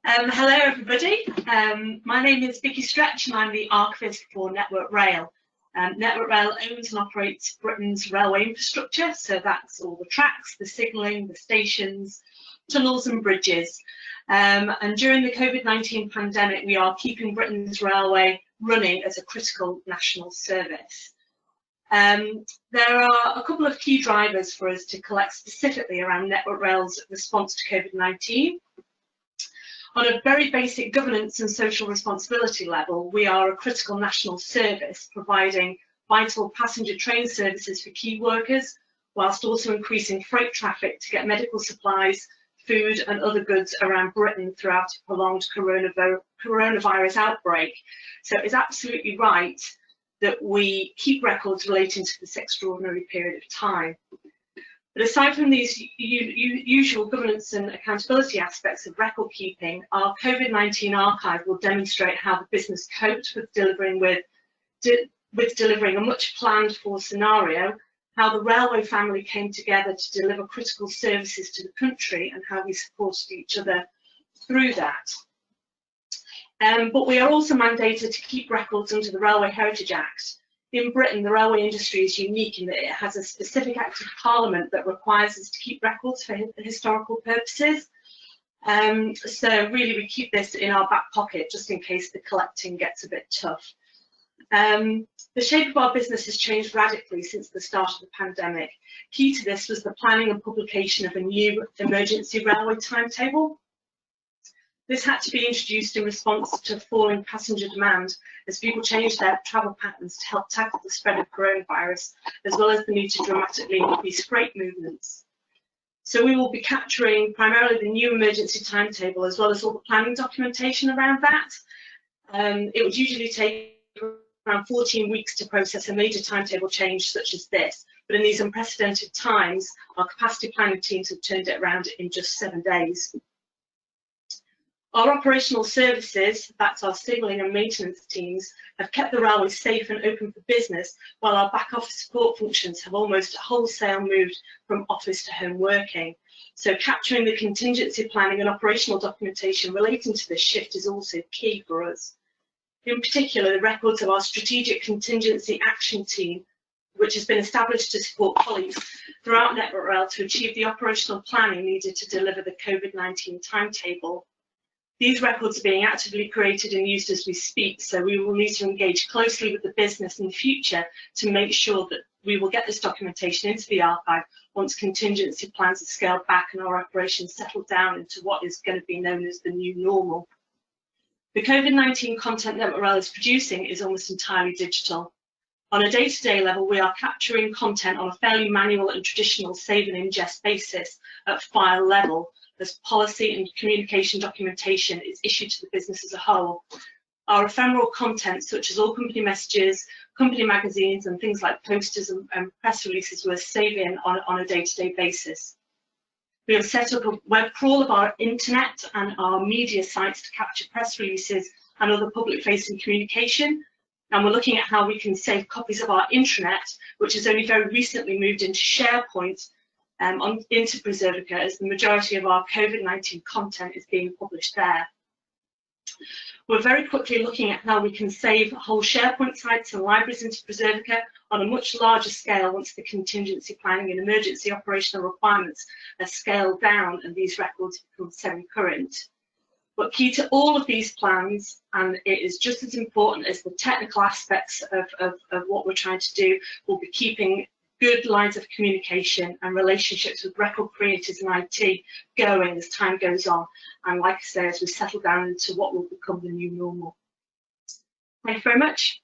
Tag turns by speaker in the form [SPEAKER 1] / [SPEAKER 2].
[SPEAKER 1] Hello everybody, my name is Vicky Stretch and I'm the archivist for Network Rail. Network Rail owns and operates Britain's railway infrastructure, so that's all the tracks, the signalling, the stations, tunnels and bridges. And during the COVID-19 pandemic, we are keeping Britain's railway running as a critical national service. There are a couple of key drivers for us to collect specifically around Network Rail's response to COVID-19. On a very basic governance and social responsibility level, we are a critical national service providing vital passenger train services for key workers, whilst also increasing freight traffic to get medical supplies, food and other goods around Britain throughout a prolonged coronavirus outbreak. So it's absolutely right that we keep records relating to this extraordinary period of time. But aside from these usual governance and accountability aspects of record keeping, our COVID-19 archive will demonstrate how the business coped with delivering a much planned for scenario, how the railway family came together to deliver critical services to the country and how we supported each other through that. But we are also mandated to keep records under the Railway Heritage Act. In Britain, the railway industry is unique in that it has a specific act of parliament that requires us to keep records for historical purposes. So really we keep this in our back pocket just in case the collecting gets a bit tough. The shape of our business has changed radically since the start of the pandemic. Key to this was the planning and publication of a new emergency railway timetable. This had to be introduced in response to falling passenger demand as people changed their travel patterns to help tackle the spread of coronavirus, as well as the need to dramatically increase freight movements. So we will be capturing primarily the new emergency timetable, as well as all the planning documentation around that. It would usually take around 14 weeks to process a major timetable change such as this, but in these unprecedented times, our capacity planning teams have turned it around in just 7 days. Our operational services, that's our signalling and maintenance teams, have kept the railway safe and open for business, while our back office support functions have almost wholesale moved from office to home working. So capturing the contingency planning and operational documentation relating to this shift is also key for us. In particular, the records of our strategic contingency action team, which has been established to support colleagues throughout Network Rail to achieve the operational planning needed to deliver the COVID-19 timetable. These records are being actively created and used as we speak, so we will need to engage closely with the business in the future to make sure that we will get this documentation into the archive once contingency plans are scaled back and our operations settle down into what is going to be known as the new normal. The COVID-19 content Network Rail is producing is almost entirely digital. On a day-to-day level, we are capturing content on a fairly manual and traditional save and ingest basis at file level, as policy and communication documentation is issued to the business as a whole. Our ephemeral content, such as all company messages, company magazines, and things like posters and press releases, were saved in on a day-to-day basis. We have set up a web crawl of our internet and our media sites to capture press releases and other public-facing communication. And we're looking at how we can save copies of our intranet, which has only very recently moved into SharePoint, into Preservica, as the majority of our COVID-19 content is being published there. We're very quickly looking at how we can save whole SharePoint sites and libraries into Preservica on a much larger scale once the contingency planning and emergency operational requirements are scaled down and these records become semi-current. But key to all of these plans, and it is just as important as the technical aspects of what we're trying to do, will be keeping good lines of communication and relationships with record creators and IT going as time goes on. And like I say, as we settle down into what will become the new normal. Thank you very much.